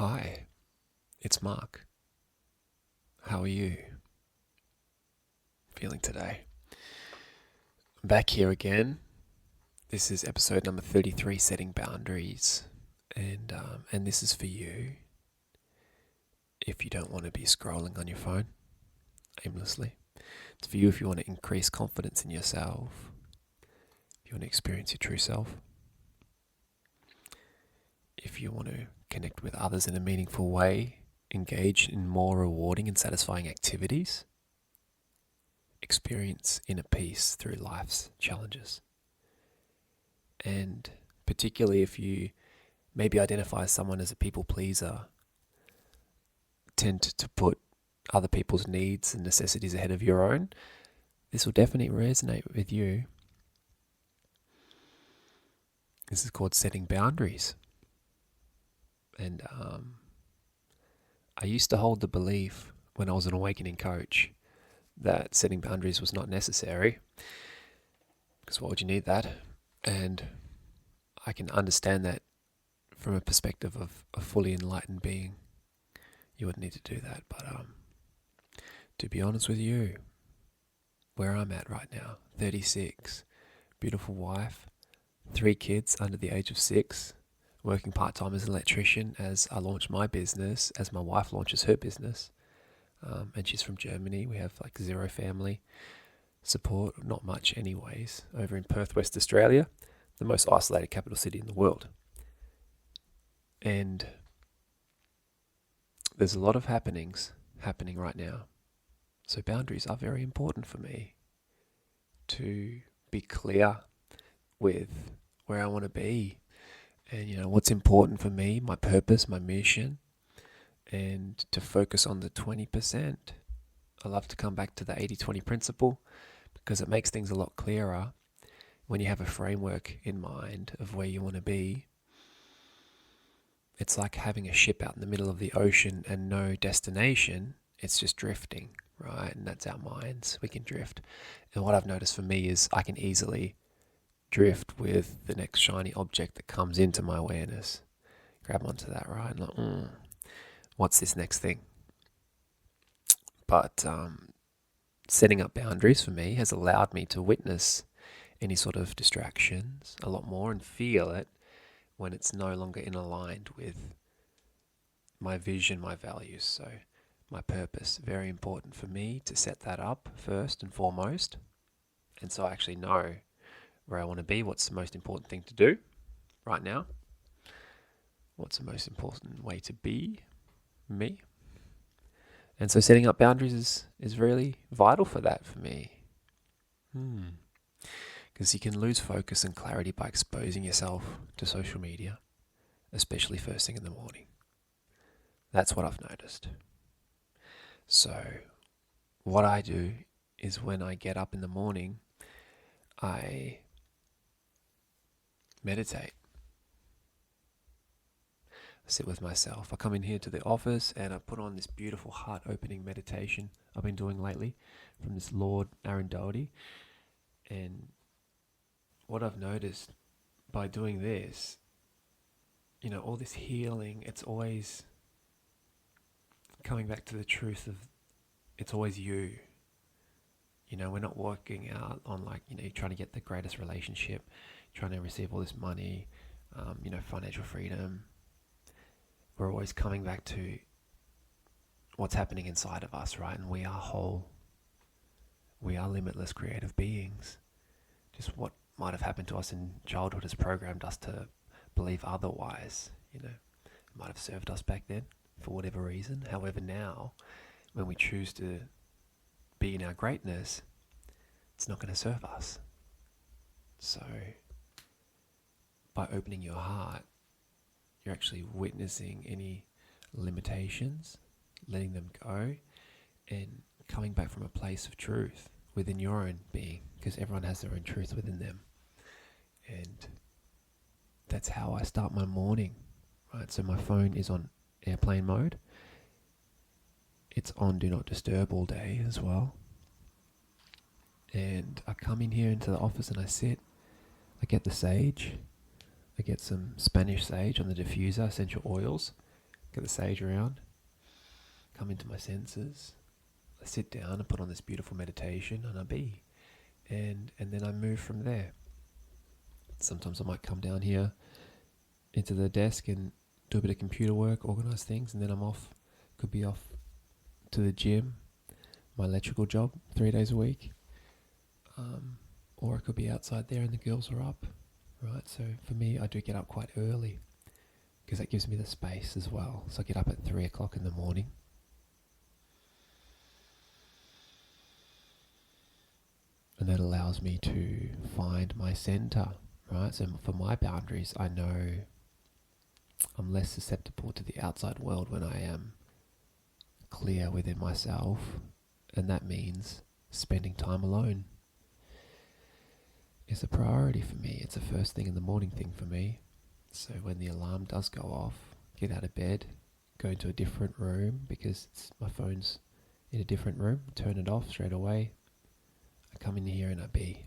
Hi, it's Mark. How are you feeling today? I'm back here again. This is episode number 33, Setting Boundaries. And this is for you if you don't want to be scrolling on your phone aimlessly. It's for you if you want to increase confidence in yourself, if you want to experience your true self, if you want to connect with others in a meaningful way, engage in more rewarding and satisfying activities, experience inner peace through life's challenges. And particularly if you maybe identify someone as a people pleaser, tend to put other people's needs and necessities ahead of your own, this will definitely resonate with you. This is called setting boundaries. And I used to hold the belief when I was an awakening coach that setting boundaries was not necessary, because why would you need that? And I can understand that from a perspective of a fully enlightened being. You wouldn't need to do that. But to be honest with you, where I'm at right now, 36, beautiful wife, 3 kids under the age of 6, working part-time as an electrician as I launch my business, as my wife launches her business. And she's from Germany. We have like 0 family support, not much anyways, over in Perth, West Australia, the most isolated capital city in the world. And there's a lot of happenings happening right now. So boundaries are very important for me to be clear with where I want to be and what's important for me, my purpose, my mission, and to focus on the 20%. I love to come back to the 80-20 principle because it makes things a lot clearer when you have a framework in mind of where you want to be. It's like having a ship out in the middle of the ocean and no destination. It's just drifting, right? And that's our minds. We can drift. And what I've noticed for me is I can easily drift with the next shiny object that comes into my awareness. Grab onto that, right? And like, what's this next thing? But setting up boundaries for me has allowed me to witness any sort of distractions a lot more and feel it when it's no longer in aligned with my vision, my values. So my purpose, very important for me to set that up first and foremost. And so I actually know where I want to be, what's the most important thing to do right now, what's the most important way to be me. And so setting up boundaries is really vital for that for me. Because you can lose focus and clarity by exposing yourself to social media, especially first thing in the morning. That's what I've noticed. So what I do is when I get up in the morning, I meditate. I sit with myself. I come in here to the office and I put on this beautiful heart-opening meditation I've been doing lately from this Lord Arundhati. And what I've noticed by doing this, all this healing, it's always coming back to the truth of it's always you. We're not working out on trying to get the greatest relationship, trying to receive all this money, financial freedom. We're always coming back to what's happening inside of us, right? And we are whole. We are limitless creative beings. Just what might have happened to us in childhood has programmed us to believe otherwise. It might have served us back then for whatever reason. However, now, when we choose to be in our greatness, it's not going to serve us. So, by opening your heart, you're actually witnessing any limitations, letting them go, and coming back from a place of truth within your own being, because everyone has their own truth within them. And that's how I start my morning, right? So my phone is on airplane mode. It's on do not disturb all day as well. And I come in here into the office and I sit. I get the sage. I get some Spanish sage on the diffuser, essential oils. get the sage around, come into my senses. I sit down and put on this beautiful meditation, and I be. And then I move from there. Sometimes I might come down here into the desk and do a bit of computer work, organise things, and then I'm off. Could be off to the gym, my electrical job, 3 days a week. Or I could be outside there and the girls are up, right? So for me, I do get up quite early because that gives me the space as well. So I get up at 3 o'clock in the morning. And that allows me to find my center, right? So for my boundaries, I know I'm less susceptible to the outside world when I am clear within myself. And that means spending time alone is a priority for me. It's a first thing in the morning thing for me. So when the alarm does go off, get out of bed, go into a different room because my phone's in a different room, turn it off straight away. I come in here and I be.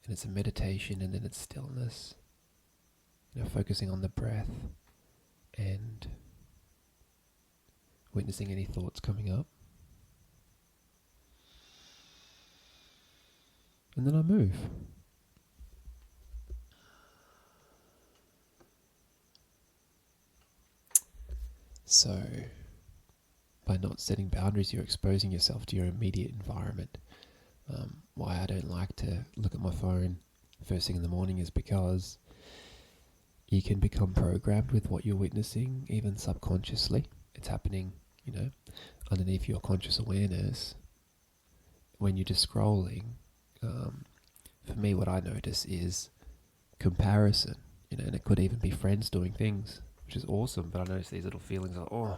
And it's a meditation, and then it's stillness. Focusing on the breath and witnessing any thoughts coming up. And then I move. So, by not setting boundaries, you're exposing yourself to your immediate environment. Why I don't like to look at my phone first thing in the morning is because you can become programmed with what you're witnessing, even subconsciously. It's happening, underneath your conscious awareness. When you're just scrolling, for me, what I notice is comparison, and it could even be friends doing things, which is awesome. But I notice these little feelings of, oh,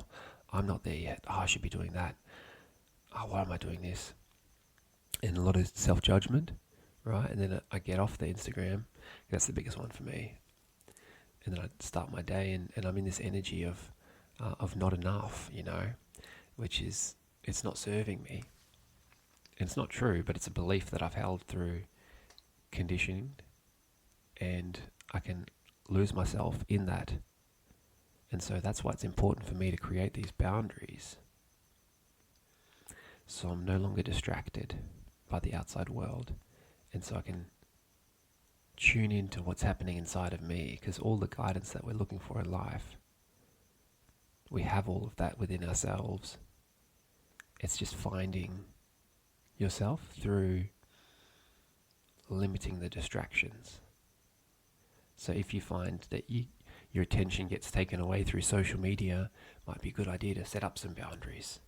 I'm not there yet. Oh, I should be doing that. Oh, why am I doing this? And a lot of self-judgment, right? And then I get off the Instagram. That's the biggest one for me. And then I start my day, and I'm in this energy of not enough, which is, it's not serving me. And it's not true, but it's a belief that I've held through conditioning, and I can lose myself in that. And so that's why it's important for me to create these boundaries. So I'm no longer distracted by the outside world. And so I can tune into what's happening inside of me, because all the guidance that we're looking for in life, we have all of that within ourselves. It's just finding yourself through limiting the distractions. So if you find that your attention gets taken away through social media, might be a good idea to set up some boundaries.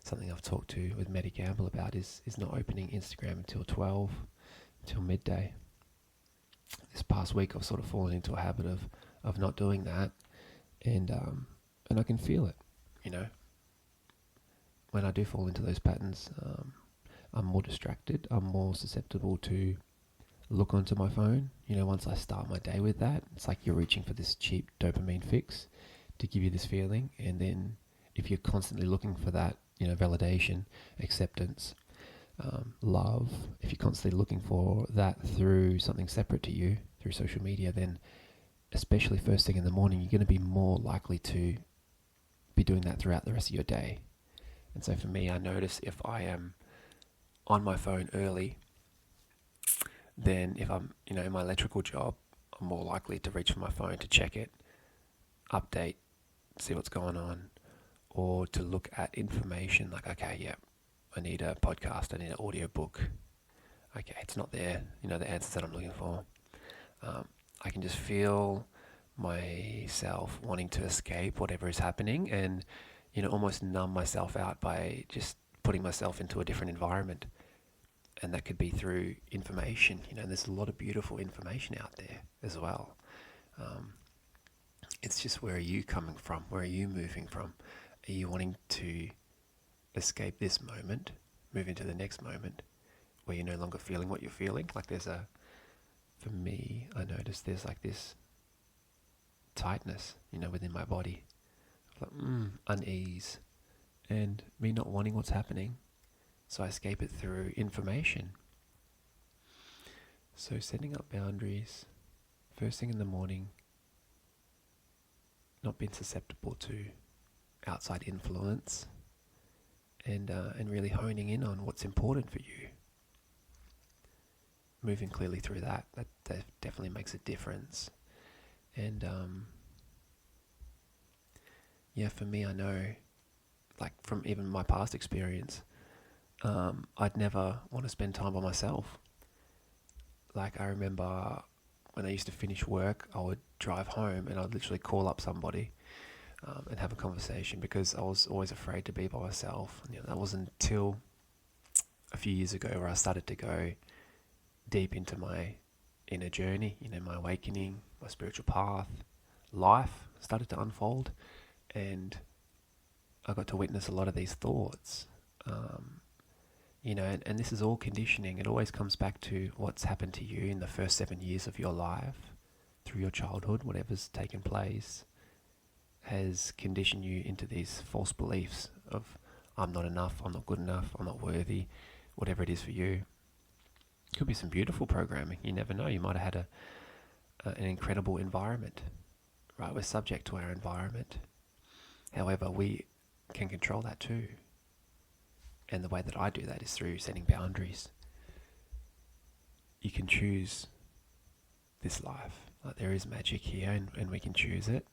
Something I've talked to with Medi Gamble about is not opening Instagram until 12, until midday. This past week I've sort of fallen into a habit of not doing that, and I can feel it, When I do fall into those patterns, I'm more distracted. I'm more susceptible to look onto my phone. Once I start my day with that, it's like you're reaching for this cheap dopamine fix to give you this feeling. And then if you're constantly looking for that, validation, acceptance, love, if you're constantly looking for that through something separate to you, through social media, then especially first thing in the morning, you're going to be more likely to be doing that throughout the rest of your day. And so for me, I notice if I am on my phone early, then if I'm, in my electrical job, I'm more likely to reach for my phone to check it, update, see what's going on, or to look at information like, okay, yeah, I need a podcast, I need an audio book. Okay, it's not there, the answers that I'm looking for. I can just feel myself wanting to escape whatever is happening and, almost numb myself out by just putting myself into a different environment. And that could be through information. There's a lot of beautiful information out there as well. It's just, where are you coming from? Where are you moving from? Are you wanting to escape this moment, move into the next moment where you're no longer feeling what you're feeling? Like for me, I notice there's like this tightness, within my body. Like, unease. And me not wanting what's happening. So I escape it through information. So setting up boundaries, first thing in the morning, not being susceptible to outside influence, and really honing in on what's important for you. Moving clearly through that definitely makes a difference. And for me, I know, like from even my past experience, I'd never want to spend time by myself. Like I remember when I used to finish work, I would drive home and I'd literally call up somebody and have a conversation, because I was always afraid to be by myself. That wasn't until a few years ago where I started to go deep into my inner journey, my awakening, my spiritual path. Life started to unfold, and I got to witness a lot of these thoughts. And this is all conditioning. It always comes back to what's happened to you in the first 7 years of your life, through your childhood. Whatever's taken place has conditioned you into these false beliefs of, I'm not enough, I'm not good enough, I'm not worthy, whatever it is for you. Could be some beautiful programming. You never know. You might have had an incredible environment, right? We're subject to our environment. However, we can control that too. And the way that I do that is through setting boundaries. You can choose this life. Like, there is magic here, and we can choose it.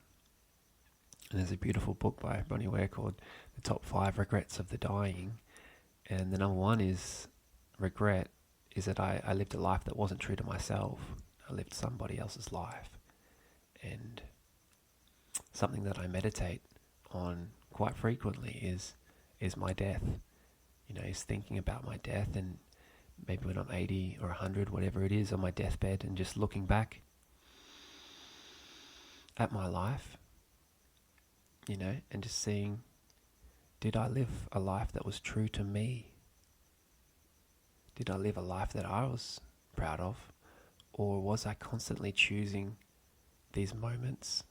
And there's a beautiful book by Bronnie Ware called The Top 5 Regrets of the Dying. And the number one is regret is that I lived a life that wasn't true to myself. I lived somebody else's life. And something that I meditate on quite frequently is my death. Is thinking about my death, and maybe when I'm 80 or 100, whatever it is, on my deathbed, and just looking back at my life, and just seeing, did I live a life that was true to me? Did I live a life that I was proud of? Or was I constantly choosing these moments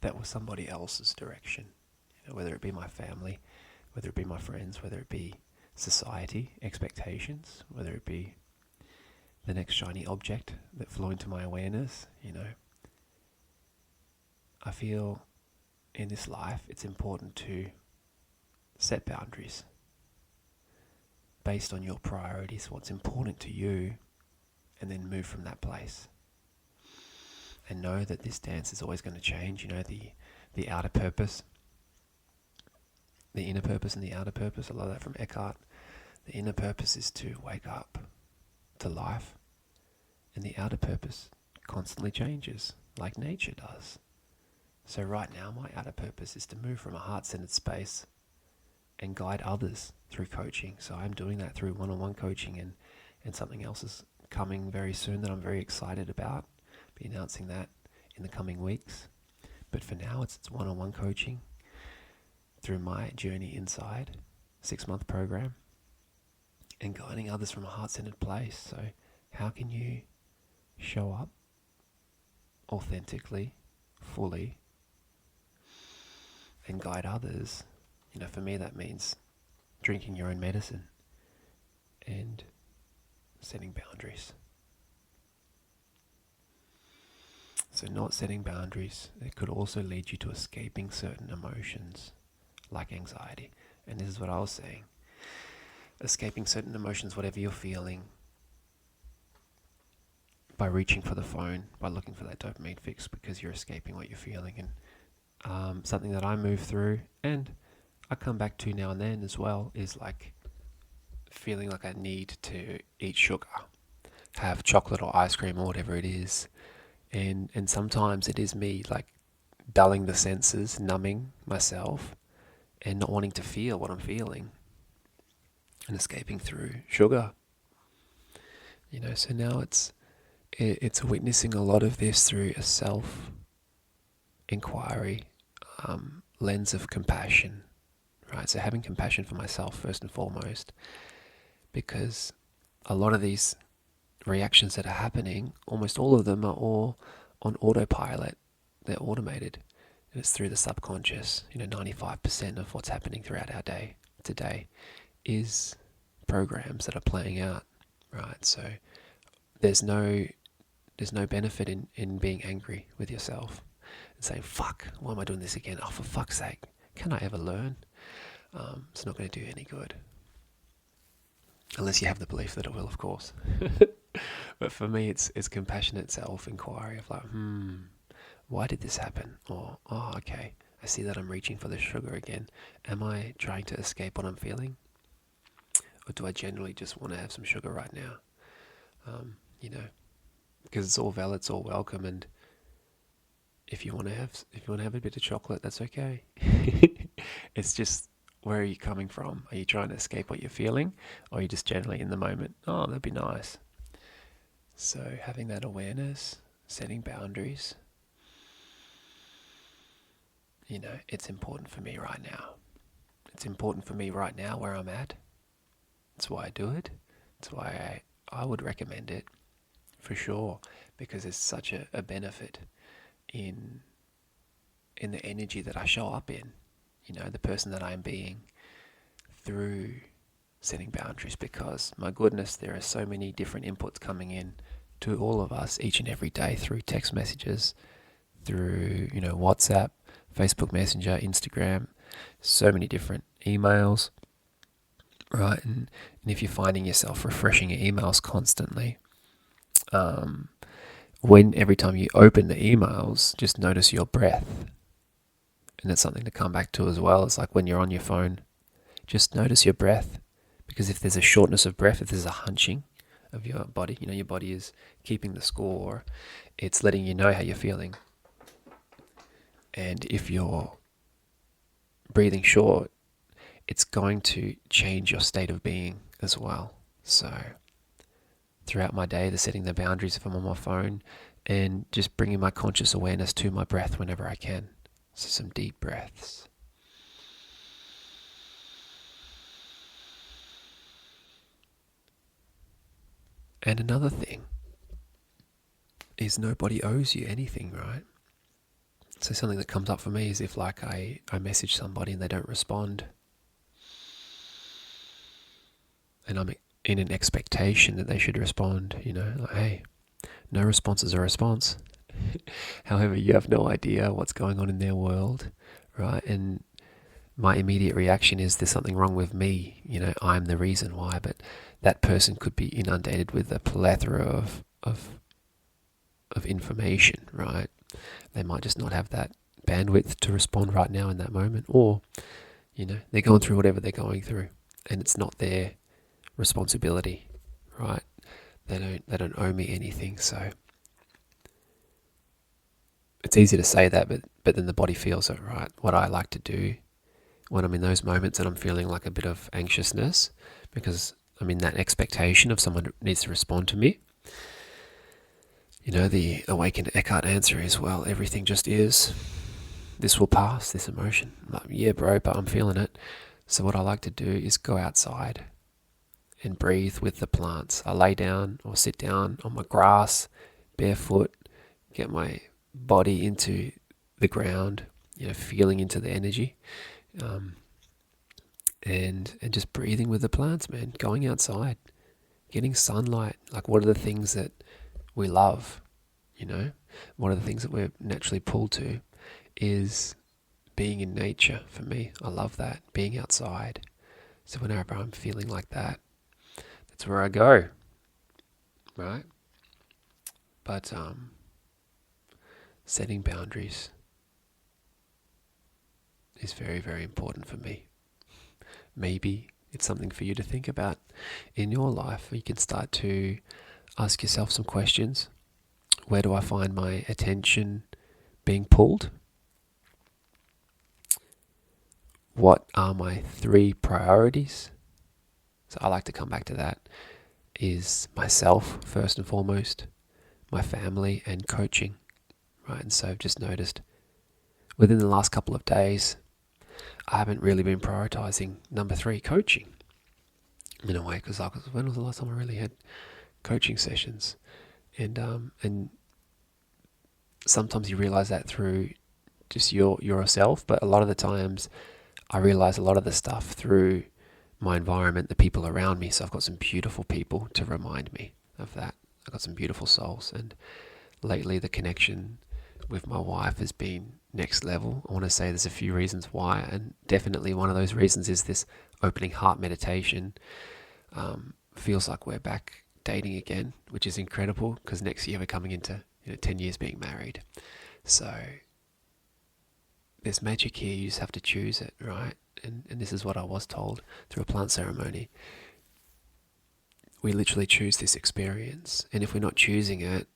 that were somebody else's direction? Whether it be my family, whether it be my friends, whether it be society, expectations, whether it be the next shiny object that flew into my awareness. I feel in this life it's important to set boundaries based on your priorities, what's important to you, and then move from that place. And know that this dance is always going to change. The outer purpose, the inner purpose and the outer purpose. I love that from Eckhart. The inner purpose is to wake up to life, and the outer purpose constantly changes, like nature does. So right now, my outer purpose is to move from a heart-centered space and guide others through coaching. So I'm doing that through one-on-one coaching, and something else is coming very soon that I'm very excited about. Be announcing that in the coming weeks. But for now, it's one-on-one coaching through my journey inside, 6-month program, and guiding others from a heart-centered place. So how can you show up authentically, fully, and guide others? For me, that means drinking your own medicine and setting boundaries. So not setting boundaries, it could also lead you to escaping certain emotions like anxiety. And this is what I was saying. Escaping certain emotions, whatever you're feeling, by reaching for the phone, by looking for that dopamine fix, because you're escaping what you're feeling. And something that I move through, and I come back to now and then as well, is like feeling like I need to eat sugar, have chocolate or ice cream or whatever it is. And sometimes it is me like dulling the senses, numbing myself, and not wanting to feel what I'm feeling, and escaping through sugar. So now it's witnessing a lot of this through a self-inquiry lens of compassion, right? So having compassion for myself first and foremost, because a lot of these reactions that are happening, almost all of them are all on autopilot. They're automated, and it's through the subconscious. 95% of what's happening throughout our day today is programs that are playing out, right? So there's no There's no benefit in being angry with yourself and saying, fuck, why am I doing this again? Oh, for fuck's sake, can I ever learn? It's not going to do any good. Unless you have the belief that it will, of course. But for me, it's compassionate self-inquiry of like, why did this happen? Or, oh, okay, I see that I'm reaching for the sugar again. Am I trying to escape what I'm feeling? Or do I generally just want to have some sugar right now? Because it's all valid, it's all welcome, and if you want to have a bit of chocolate, that's okay. It's just, where are you coming from? Are you trying to escape what you're feeling, or are you just generally in the moment? Oh, that'd be nice. So having that awareness, setting boundaries, it's important for me right now. It's important for me right now where I'm at. That's why I do it. That's why I would recommend it for sure, because there's such a benefit in the energy that I show up in, the person that I'm being through setting boundaries, because my goodness, there are so many different inputs coming in to all of us each and every day through text messages, through, WhatsApp, Facebook Messenger, Instagram, so many different emails, right? And if you're finding yourself refreshing your emails constantly, when every time you open the emails, just notice your breath. And that's something to come back to as well. It's like when you're on your phone, just notice your breath. Because if there's a shortness of breath, if there's a hunching of your body, your body is keeping the score. It's letting you know how you're feeling. And if you're breathing short, it's going to change your state of being as well. So throughout my day, the setting the boundaries if I'm on my phone, and just bringing my conscious awareness to my breath whenever I can. So some deep breaths. And another thing is nobody owes you anything, right? So something that comes up for me is if like I message somebody and they don't respond, and I'm in an expectation that they should respond, like, hey, no response is a response. However, you have no idea what's going on in their world, right? And my immediate reaction is there's something wrong with me, I'm the reason why, but that person could be inundated with a plethora of information, right? They might just not have that bandwidth to respond right now in that moment, or, they're going through whatever they're going through, and it's not their responsibility, right? They don't owe me anything, so it's easy to say that, but then the body feels it, right? What I like to do when I'm in those moments and I'm feeling like a bit of anxiousness because I'm in that expectation of someone who needs to respond to me, the awakened Eckhart answer is, well, everything just is. This will pass, this emotion. I'm like, yeah, bro, but I'm feeling it. So what I like to do is go outside and breathe with the plants. I lay down or sit down on my grass, barefoot, get my body into the ground, feeling into the energy, and just breathing with the plants, man. Going outside, getting sunlight. Like, what are the things that we love? One of the things that we're naturally pulled to is being in nature. For me, I love that, being outside. So whenever I'm feeling like that, that's where I go, right? But setting boundaries is very, very important for me. Maybe it's something for you to think about in your life. You can start to ask yourself some questions. Where do I find my attention being pulled? What are my 3 priorities? So I like to come back to that. Is myself first and foremost, my family, and coaching, right? And so I've just noticed within the last couple of days, I haven't really been prioritizing number 3, coaching, in a way, because when was the last time I really had coaching sessions? And sometimes you realize that through just yourself, but a lot of the times I realize a lot of the stuff through my environment, the people around me. So I've got some beautiful people to remind me of that. I've got some beautiful souls, and lately the connection with my wife has been next level. I want to say there's a few reasons why, and definitely one of those reasons is this opening heart meditation. Feels like we're back dating again, which is incredible because next year we're coming into 10 years being married. So there's magic here, you just have to choose it, right? And this is what I was told through a plant ceremony. We literally choose this experience, and if we're not choosing it,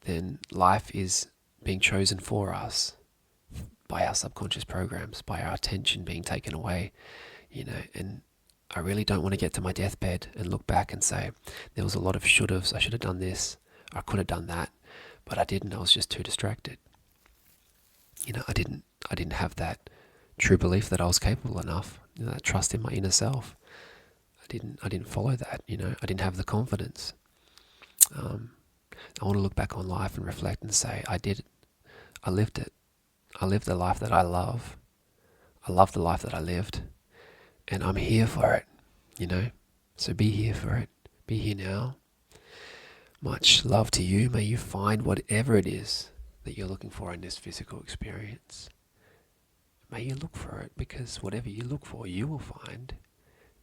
then life is being chosen for us by our subconscious programs, by our attention being taken away, and I really don't want to get to my deathbed and look back and say, there was a lot of should-haves, I should have done this, I could have done that, but I didn't, I was just too distracted. I didn't have that true belief that I was capable enough, that trust in my inner self. I didn't follow that, I didn't have the confidence. I want to look back on life and reflect and say, I did it. I lived it. I lived the life that I love. I love the life that I lived. And I'm here for it, So be here for it. Be here now. Much love to you. May you find whatever it is that you're looking for in this physical experience. May you look for it, because whatever you look for, you will find.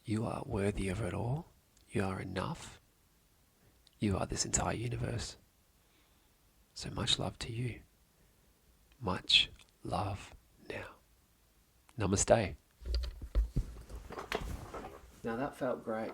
You are worthy of it all. You are enough. You are this entire universe. So much love to you. Much love now. Namaste. Now that felt great.